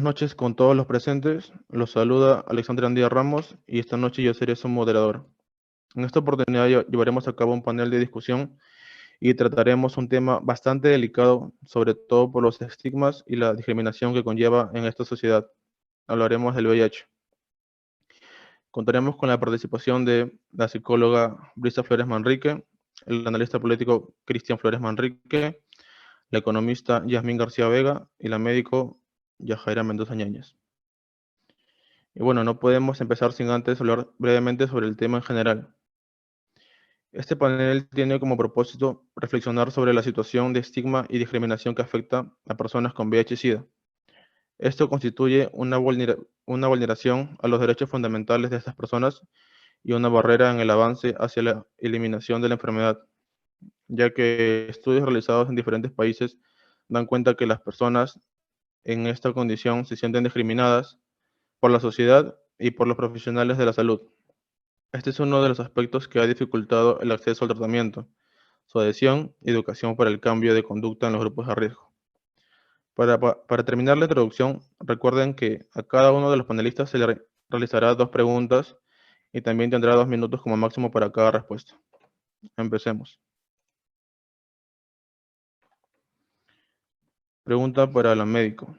Noches con todos los presentes. Los saluda Alexandre Andía Ramos y esta noche yo seré su moderador. En esta oportunidad llevaremos a cabo un panel de discusión y trataremos un tema bastante delicado, sobre todo por los estigmas y la discriminación que conlleva en esta sociedad. Hablaremos del VIH. Contaremos con la participación de la psicóloga Brisa Flores Manrique, el analista político Cristian Flores Manrique, la economista Yasmín García Vega y la médico Yajaira Mendoza Ñañez. Y bueno, no podemos empezar sin antes hablar brevemente sobre el tema en general. Este panel tiene como propósito reflexionar sobre la situación de estigma y discriminación que afecta a personas con VIH-Sida. Esto constituye una vulneración a los derechos fundamentales de estas personas y una barrera en el avance hacia la eliminación de la enfermedad, ya que estudios realizados en diferentes países dan cuenta que las personas en esta condición se sienten discriminadas por la sociedad y por los profesionales de la salud. Este es uno de los aspectos que ha dificultado el acceso al tratamiento, su adhesión y educación para el cambio de conducta en los grupos de riesgo. Para terminar la introducción, recuerden que a cada uno de los panelistas se le realizará 2 preguntas y también tendrá 2 minutos como máximo para cada respuesta. Empecemos. Pregunta para la médico.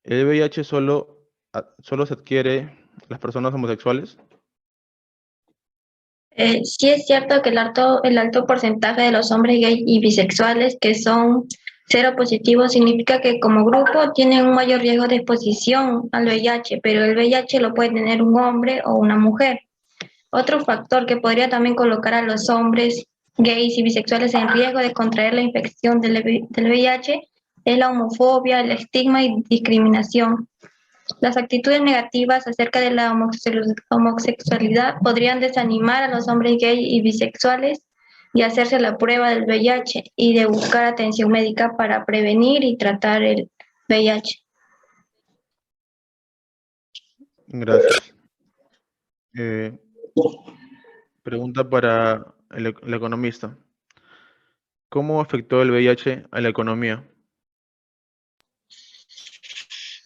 ¿El VIH solo se adquiere las personas homosexuales? Sí es cierto que el alto porcentaje de los hombres gay y bisexuales que son seropositivos significa que como grupo tienen un mayor riesgo de exposición al VIH, pero el VIH lo puede tener un hombre o una mujer. Otro factor que podría también colocar a los hombres gays y bisexuales en riesgo de contraer la infección del VIH es la homofobia, el estigma y discriminación. Las actitudes negativas acerca de la homosexualidad podrían desanimar a los hombres gay y bisexuales de hacerse la prueba del VIH y de buscar atención médica para prevenir y tratar el VIH. Gracias. Pregunta para el economista. ¿Cómo afectó el VIH a la economía?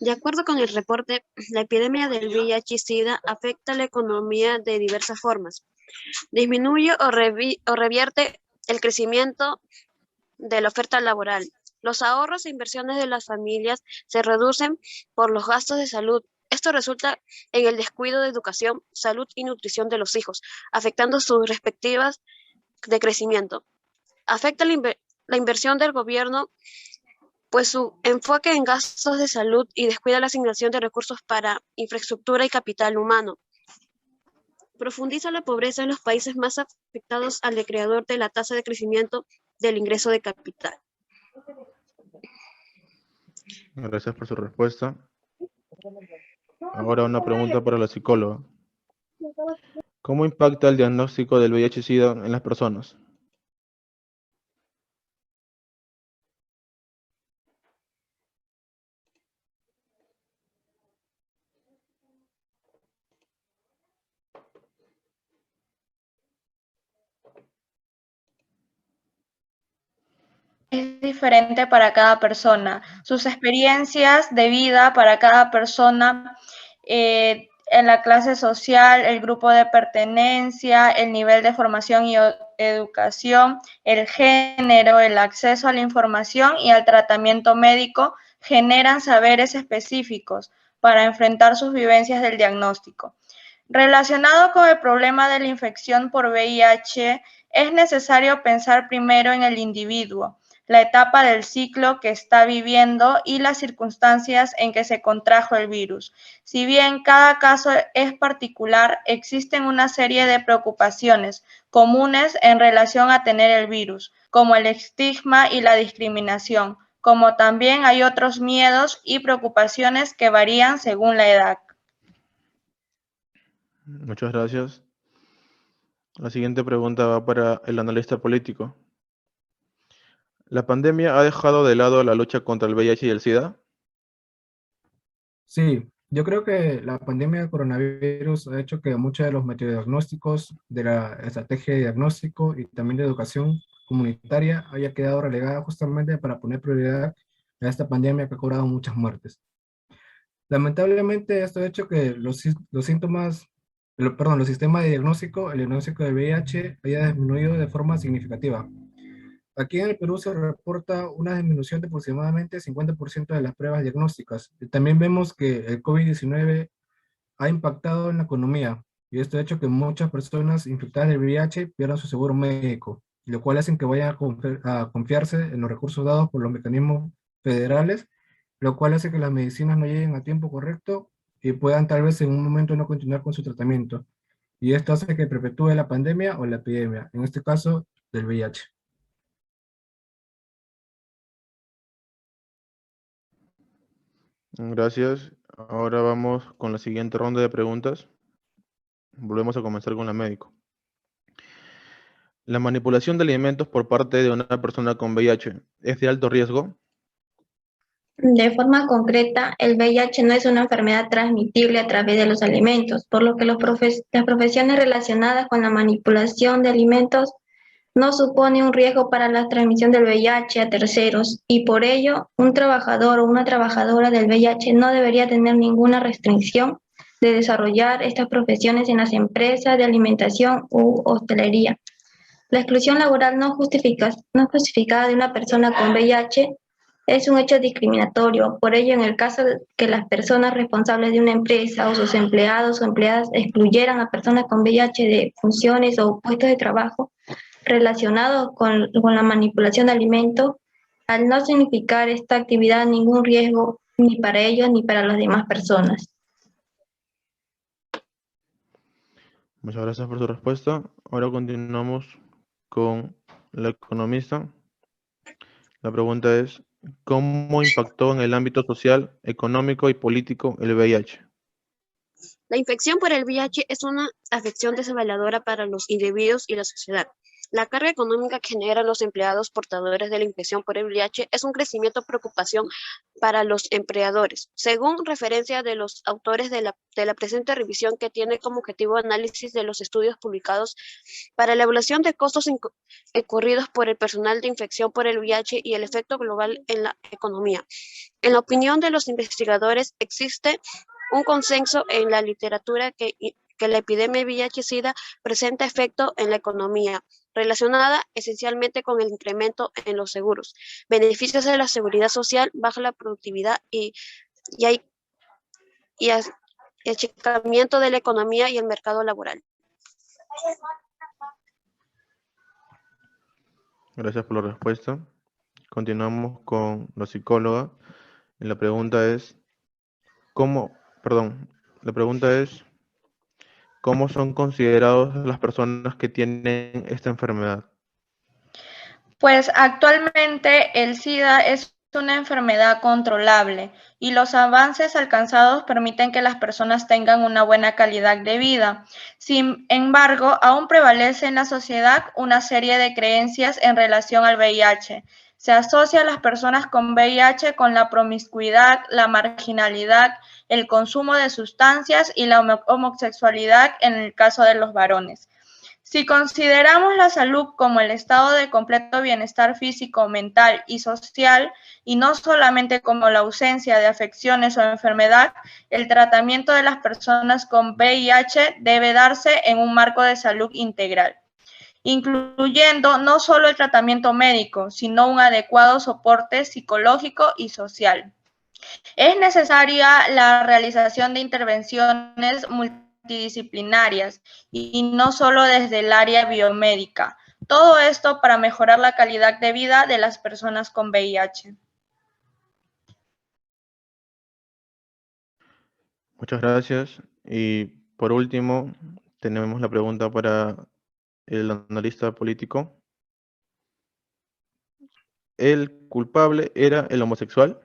De acuerdo con el reporte, la epidemia del VIH-Sida afecta a la economía de diversas formas. Disminuye o revierte el crecimiento de la oferta laboral. Los ahorros e inversiones de las familias se reducen por los gastos de salud. Esto resulta en el descuido de educación, salud y nutrición de los hijos, afectando sus respectivas de crecimiento. Afecta la inversión del gobierno, pues su enfoque en gastos de salud y descuida la asignación de recursos para infraestructura y capital humano. Profundiza la pobreza en los países más afectados al decreador de la tasa de crecimiento del ingreso de capital. Gracias por su respuesta. Ahora una pregunta para la psicóloga. ¿Cómo impacta el diagnóstico del VIH-Sida en las personas? Es diferente para cada persona. Sus experiencias de vida para cada persona, en la clase social, el grupo de pertenencia, el nivel de formación y educación, el género, el acceso a la información y al tratamiento médico generan saberes específicos para enfrentar sus vivencias del diagnóstico. Relacionado con el problema de la infección por VIH, es necesario pensar primero en el individuo, la etapa del ciclo que está viviendo y las circunstancias en que se contrajo el virus. Si bien cada caso es particular, existen una serie de preocupaciones comunes en relación a tener el virus, como el estigma y la discriminación, como también hay otros miedos y preocupaciones que varían según la edad. Muchas gracias. La siguiente pregunta va para el analista político. ¿La pandemia ha dejado de lado la lucha contra el VIH y el SIDA? Sí, yo creo que la pandemia de coronavirus ha hecho que muchos de los metodiagnósticos, de la estrategia de diagnóstico y también de educación comunitaria haya quedado relegada justamente para poner prioridad a esta pandemia que ha cobrado muchas muertes. Lamentablemente, esto ha hecho que los síntomas, los sistemas de diagnóstico, el diagnóstico del VIH haya disminuido de forma significativa. Aquí en el Perú se reporta una disminución de aproximadamente 50% de las pruebas diagnósticas. Y también vemos que el COVID-19 ha impactado en la economía, y esto ha hecho que muchas personas infectadas del VIH pierdan su seguro médico, lo cual hace que vayan a confiarse en los recursos dados por los mecanismos federales, lo cual hace que las medicinas no lleguen a tiempo correcto y puedan tal vez en un momento no continuar con su tratamiento. Y esto hace que perpetúe la pandemia o la epidemia, en este caso del VIH. Gracias. Ahora vamos con la siguiente ronda de preguntas. Volvemos a comenzar con la médico. ¿La manipulación de alimentos por parte de una persona con VIH es de alto riesgo? De forma concreta, el VIH no es una enfermedad transmitible a través de los alimentos, por lo que las profesiones relacionadas con la manipulación de alimentos no supone un riesgo para la transmisión del VIH a terceros, y por ello, un trabajador o una trabajadora del VIH no debería tener ninguna restricción de desarrollar estas profesiones en las empresas de alimentación u hostelería. La exclusión laboral no justificada de una persona con VIH es un hecho discriminatorio. Por ello, en el caso de que las personas responsables de una empresa o sus empleados o empleadas excluyeran a personas con VIH de funciones o puestos de trabajo relacionados con la manipulación de alimentos, al no significar esta actividad ningún riesgo ni para ellos ni para las demás personas. Muchas gracias por su respuesta. Ahora continuamos con la economista. La pregunta es, ¿cómo impactó en el ámbito social, económico y político el VIH? La infección por el VIH es una afección desalentadora para los individuos y la sociedad. La carga económica que generan los empleados portadores de la infección por el VIH es un crecimiento de preocupación para los empleadores. Según referencia de los autores de la presente revisión, que tiene como objetivo análisis de los estudios publicados para la evaluación de costos incurridos por el personal de infección por el VIH y el efecto global en la economía. En la opinión de los investigadores, existe un consenso en la literatura que la epidemia de VIH-Sida presenta efecto en la economía, relacionada esencialmente con el incremento en los seguros, beneficios de la seguridad social, baja la productividad y achicamiento de la economía y el mercado laboral. Gracias por la respuesta. Continuamos con la psicóloga. Y la pregunta es, ¿cómo son considerados las personas que tienen esta enfermedad? Pues actualmente el SIDA es una enfermedad controlable y los avances alcanzados permiten que las personas tengan una buena calidad de vida. Sin embargo, aún prevalece en la sociedad una serie de creencias en relación al VIH. Se asocia a las personas con VIH con la promiscuidad, la marginalidad, el consumo de sustancias y la homosexualidad en el caso de los varones. Si consideramos la salud como el estado de completo bienestar físico, mental y social, y no solamente como la ausencia de afecciones o enfermedad, el tratamiento de las personas con VIH debe darse en un marco de salud integral, incluyendo no solo el tratamiento médico, sino un adecuado soporte psicológico y social. Es necesaria la realización de intervenciones multidisciplinarias y no solo desde el área biomédica. Todo esto para mejorar la calidad de vida de las personas con VIH. Muchas gracias. Y por último, tenemos la pregunta para el analista político. ¿El culpable era el homosexual?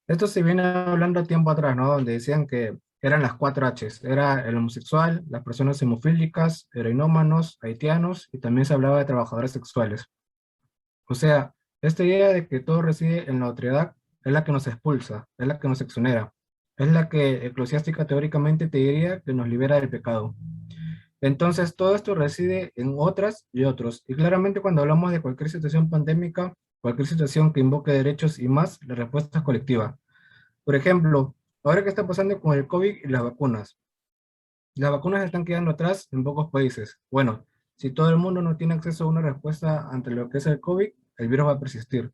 Esto se viene hablando tiempo atrás, ¿no? Donde decían que eran las 4 Hs. Era el homosexual, las personas hemofílicas, heroinómanos, haitianos, y también se hablaba de trabajadores sexuales. O sea, esta idea de que todo reside en la otredad es la que nos expulsa, es la que nos exonera, es la que eclesiástica teóricamente te diría que nos libera del pecado. Entonces, todo esto reside en otras y otros. Y claramente cuando hablamos de cualquier situación pandémica, cualquier situación que invoque derechos y más, la respuesta es colectiva. Por ejemplo, ahora que está pasando con el COVID y las vacunas. Las vacunas están quedando atrás en pocos países. Bueno, si todo el mundo no tiene acceso a una respuesta ante lo que es el COVID, el virus va a persistir.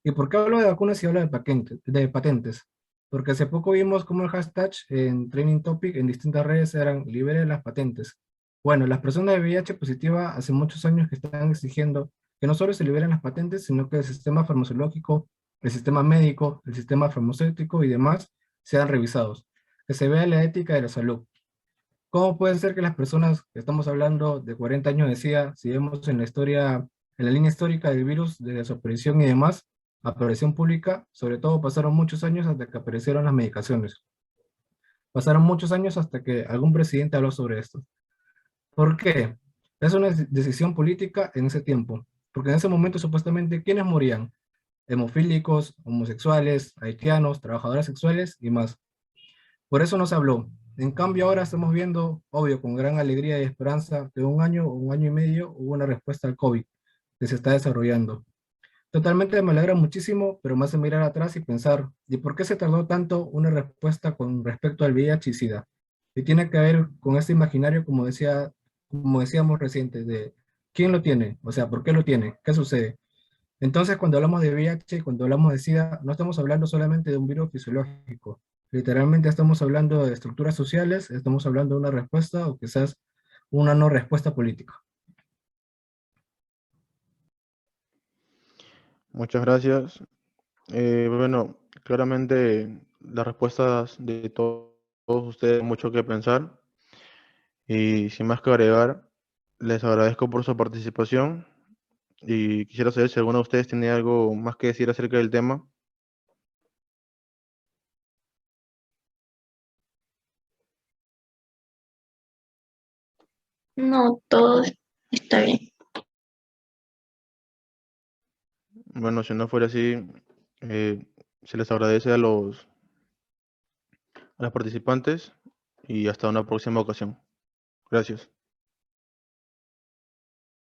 ¿Y por qué hablo de vacunas y hablo de patentes? Porque hace poco vimos cómo el hashtag en Trending Topic en distintas redes eran liberen las patentes. Bueno, las personas de VIH positiva hace muchos años que están exigiendo que no solo se liberen las patentes, sino que el sistema farmacológico, el sistema médico, el sistema farmacéutico y demás sean revisados. Que se vea la ética de la salud. ¿Cómo puede ser que las personas que estamos hablando de 40 años de SIDA, si vemos en la historia, en la línea histórica del virus, desde su aparición y demás, aparición pública, sobre todo pasaron muchos años hasta que aparecieron las medicaciones? Pasaron muchos años hasta que algún presidente habló sobre esto. ¿Por qué? Es una decisión política en ese tiempo, porque en ese momento supuestamente, ¿quiénes morían? Hemofílicos, homosexuales, haitianos, trabajadores sexuales y más. Por eso no se habló. En cambio, ahora estamos viendo, obvio, con gran alegría y esperanza, que un año y medio, hubo una respuesta al COVID que se está desarrollando. Totalmente me alegra muchísimo, pero me hace mirar atrás y pensar, ¿y por qué se tardó tanto una respuesta con respecto al VIH y SIDA? Y tiene que ver con este imaginario, como decíamos reciente, de quién lo tiene, o sea, ¿por qué lo tiene? ¿Qué sucede? Entonces, cuando hablamos de VIH y cuando hablamos de SIDA, no estamos hablando solamente de un virus fisiológico. Literalmente estamos hablando de estructuras sociales, estamos hablando de una respuesta o quizás una no respuesta política. Muchas gracias. Bueno, claramente las respuestas de todos ustedes, mucho que pensar. Y sin más que agregar, les agradezco por su participación y quisiera saber si alguno de ustedes tiene algo más que decir acerca del tema. No, todo está bien. Bueno, si no fuera así, eh, se les agradece a los participantes y hasta una próxima ocasión. Gracias.